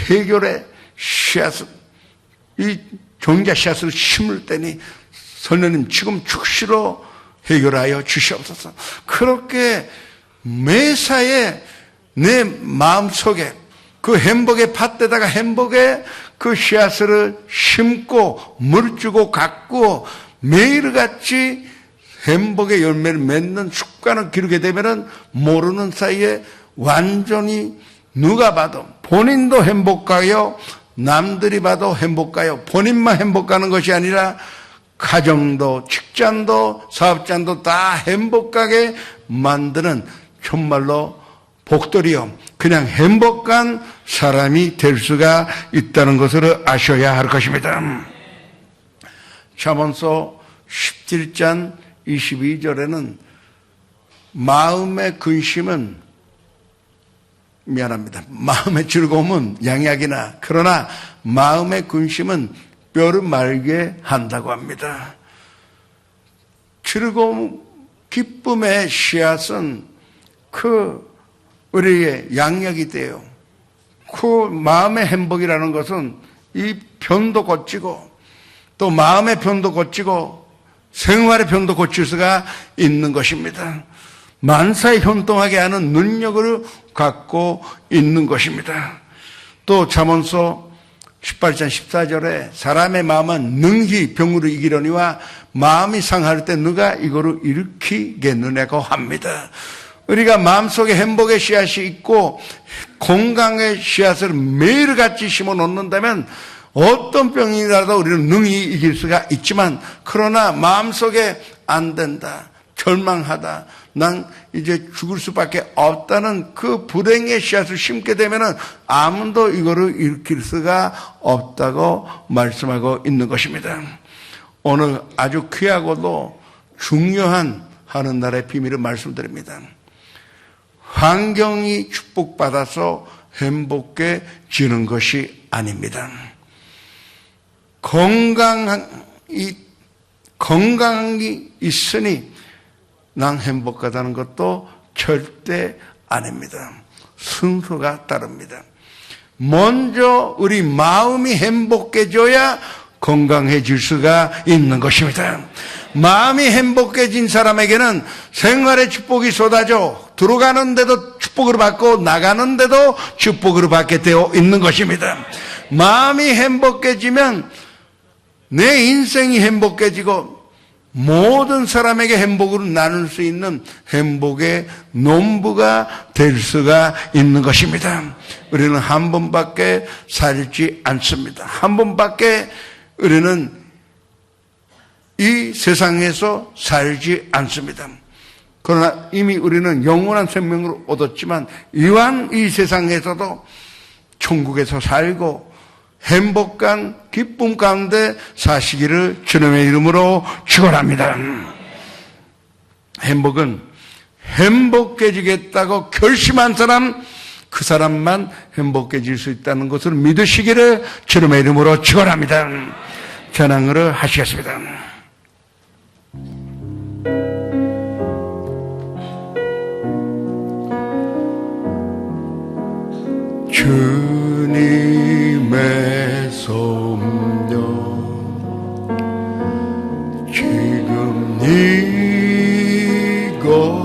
해결의 씨앗을 이 종자 씨앗을 심을 때니 선녀님 지금 즉시로 해결하여 주시옵소서. 그렇게 매사에 내 마음속에 그 행복의 밭에다가 행복의 그 씨앗을 심고 물 주고 가꾸어 매일같이 행복의 열매를 맺는 습관을 기르게 되면은 모르는 사이에 완전히 누가 봐도 본인도 행복하여 남들이 봐도 행복하여 본인만 행복하는 것이 아니라 가정도 직장도 사업장도 다 행복하게 만드는 정말로 복돌이요 그냥 행복한 사람이 될 수가 있다는 것을 아셔야 할 것입니다. 잠언서 17장 22절에는 마음의 근심은 마음의 즐거움은 양약이나 그러나 마음의 근심은 뼈를 말게 한다고 합니다. 즐거움, 기쁨의 씨앗은 우리의 양약이 돼요. 마음의 행복이라는 것은 이 변도 고치고 또 마음의 변도 고치고 생활의 변도 고칠 수가 있는 것입니다. 만사에 현동하게 하는 능력을 갖고 있는 것입니다. 또 잠언서 18장 14절에 사람의 마음은 능히 병으로 이기려니와 마음이 상할 때 누가 이거를 일으키겠느냐고 합니다. 우리가 마음속에 행복의 씨앗이 있고 건강의 씨앗을 매일같이 심어 놓는다면 어떤 병이라도 우리는 능히 이길 수가 있지만, 그러나 마음속에 안 된다, 절망하다, 난 이제 죽을 수밖에 없다는 그 불행의 씨앗을 심게 되면은 아무도 이거를 일으킬 수가 없다고 말씀하고 있는 것입니다. 오늘 아주 귀하고도 중요한 하늘나라의 비밀을 말씀드립니다. 환경이 축복받아서 행복해지는 것이 아닙니다. 건강이 있으니 난 행복하다는 것도 절대 아닙니다. 순서가 다릅니다. 먼저 우리 마음이 행복해져야 건강해질 수가 있는 것입니다. 마음이 행복해진 사람에게는 생활의 축복이 쏟아져 들어가는데도 축복을 받고 나가는데도 축복을 받게 되어 있는 것입니다. 마음이 행복해지면 내 인생이 행복해지고 모든 사람에게 행복을 나눌 수 있는 행복의 농부가 될 수가 있는 것입니다. 우리는 한 번밖에 살지 않습니다. 한 번밖에 우리는 이 세상에서 살지 않습니다. 그러나 이미 우리는 영원한 생명을 얻었지만 이왕 이 세상에서도 천국에서 살고 행복한 기쁨 가운데 사시기를 주님의 이름으로 축원합니다. 행복은 행복해지겠다고 결심한 사람, 그 사람만 행복해질 수 있다는 것을 믿으시기를 주님의 이름으로 축원합니다. 찬양을 하시겠습니다. 주님의 섭려 지금 이곳에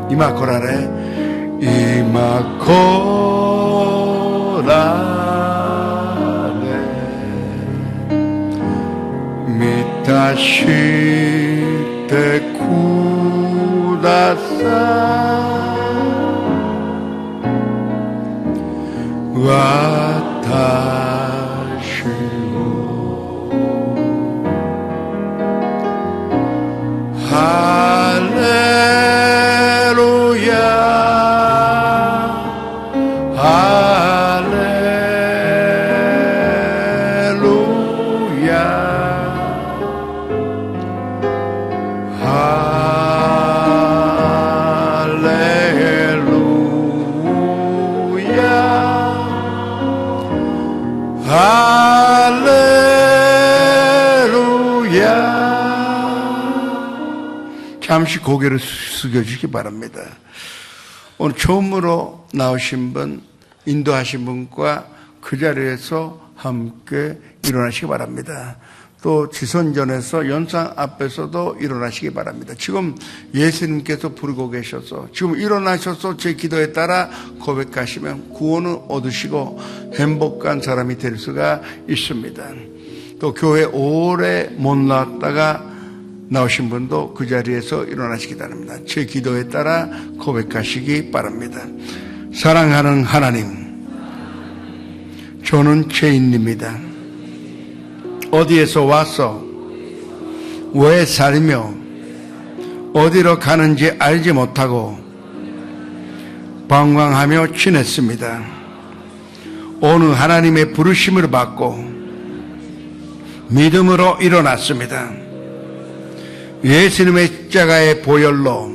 이마코라래 이마코라래 미타시 테쿠다사 와타시오 잠시 고개를 숙여주시기 바랍니다. 오늘 처음으로 나오신 분, 인도하신 분과 그 자리에서 함께 일어나시기 바랍니다. 또 지선전에서 연상 앞에서도 일어나시기 바랍니다. 지금 예수님께서 부르고 계셔서 지금 일어나셔서 제 기도에 따라 고백하시면 구원을 얻으시고 행복한 사람이 될 수가 있습니다. 또 교회 오래 못 나왔다가 나오신 분도 그 자리에서 일어나시기 바랍니다. 제 기도에 따라 고백하시기 바랍니다. 사랑하는 하나님, 저는 죄인입니다. 어디에서 와서 왜 살며 어디로 가는지 알지 못하고 방황하며 지냈습니다. 오늘 하나님의 부르심을 받고 믿음으로 일어났습니다. 예수님의 십자가의 보혈로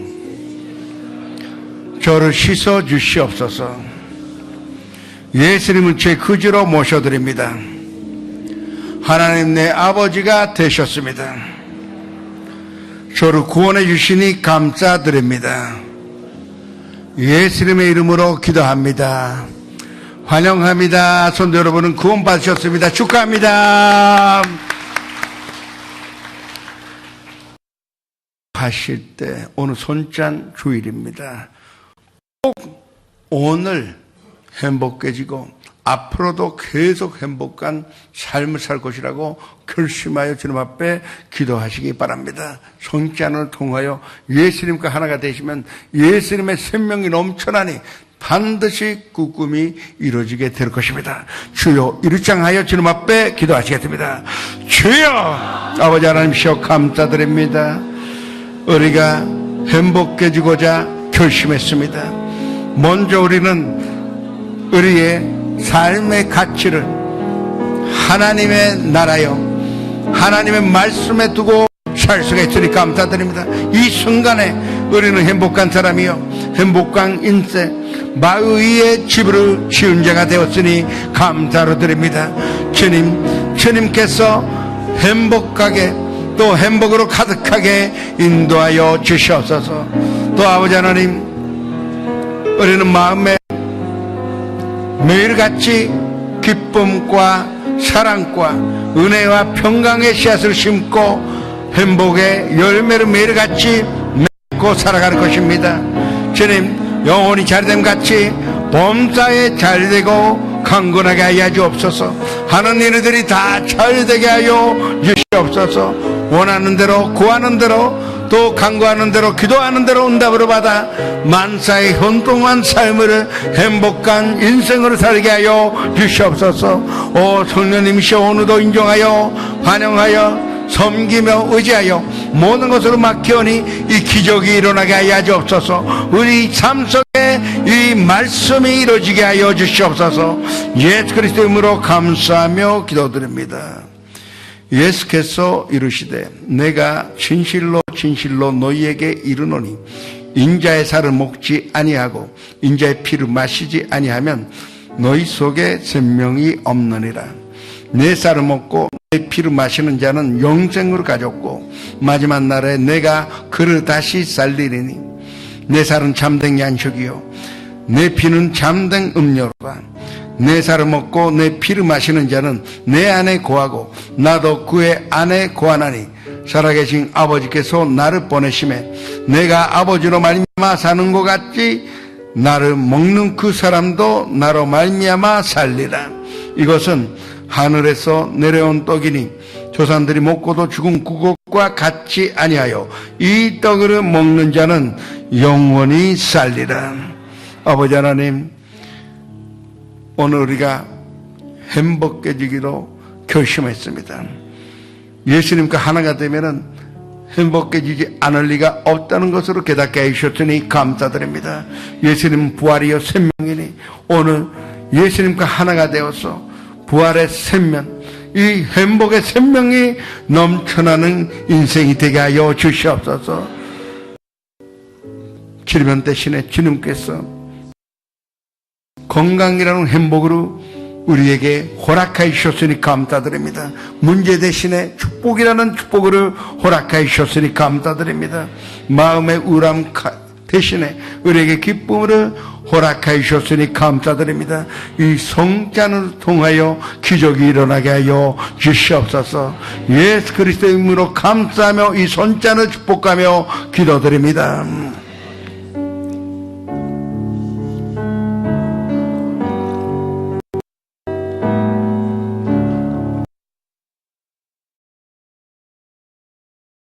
저를 씻어 주시옵소서. 예수님은 제 거지로 모셔드립니다. 하나님 내 아버지가 되셨습니다. 저를 구원해 주시니 감사드립니다. 예수님의 이름으로 기도합니다. 환영합니다. 성도 여러분은 구원 받으셨습니다. 축하합니다. 하실 때 오늘 손짠 주일입니다. 꼭 오늘 행복해지고 앞으로도 계속 행복한 삶을 살 것이라고 결심하여 주님 앞에 기도하시기 바랍니다. 손짠을 통하여 예수님과 하나가 되시면 예수님의 생명이 넘쳐나니 반드시 그 꿈이 이루어지게 될 것입니다. 주여 일장하여 주님 앞에 기도하시겠습니다. 주여 아버지 하나님이시여 감사드립니다. 우리가 행복해지고자 결심했습니다. 먼저 우리는 우리의 삶의 가치를 하나님의 나라요 하나님의 말씀에 두고 살 수가 있으니 감사드립니다. 이 순간에 우리는 행복한 사람이요 행복한 인생 마의의 집으로 지은 자가 되었으니 감사로 드립니다. 주님께서 행복하게 또 행복으로 가득하게 인도하여 주시옵소서. 또 아버지 하나님 우리는 마음에 매일같이 기쁨과 사랑과 은혜와 평강의 씨앗을 심고 행복의 열매를 매일같이 맺고 살아가는 것입니다. 주님 영혼이 잘됨 같이 범사에 잘되고 강건하게 하여 주옵소서. 하는 일들이 다 잘되게 하여 주시옵소서. 원하는 대로 구하는 대로 또 간구하는 대로 기도하는 대로 응답으로 받아 만사의 현동한 삶을 행복한 인생으로 살게 하여 주시옵소서. 오 성령님이시여 오늘도 인정하여 환영하여 섬기며 의지하여 모든 것으로 맡겨오니 이 기적이 일어나게 하여 주옵소서. 우리 삶 속에 이 말씀이 이루어지게 하여 주시옵소서. 예수 그리스도의 이름으로 감사하며 기도드립니다. 예수께서 이르시되 내가 진실로 진실로 너희에게 이르노니 인자의 살을 먹지 아니하고 인자의 피를 마시지 아니하면 너희 속에 생명이 없느니라. 내 살을 먹고 내 피를 마시는 자는 영생을 가졌고 마지막 날에 내가 그를 다시 살리리니 내 살은 참된 양식이요 내 피는 참된 음료로다. 내 살을 먹고 내 피를 마시는 자는 내 안에 거하고 나도 그의 안에 거하나니 살아계신 아버지께서 나를 보내심에 내가 아버지로 말미암아 사는 것 같이 나를 먹는 그 사람도 나로 말미암아 살리라. 이것은 하늘에서 내려온 떡이니 조상들이 먹고도 죽은 그것과 같이 아니하여 이 떡을 먹는 자는 영원히 살리라. 아버지 하나님 오늘 우리가 행복해지기로 결심했습니다. 예수님과 하나가 되면은 행복해지지 않을 리가 없다는 것으로 깨닫게 해주셨으니 감사드립니다. 예수님 부활이요 생명이니 오늘 예수님과 하나가 되어서 부활의 생명 이 행복의 생명이 넘쳐나는 인생이 되게 하여 주시옵소서. 질병 대신에 주님께서 건강이라는 행복으로 우리에게 허락하여 주셨으니 감사드립니다. 문제 대신에 축복이라는 축복을 허락하여 주셨으니 감사드립니다. 마음의 우울함 대신에 우리에게 기쁨을 허락하여 주셨으니 감사드립니다. 이 성찬을 통하여 기적이 일어나게 하여 주시옵소서. 예수 그리스도의 이름으로 감사하며 이 손찬을 축복하며 기도드립니다.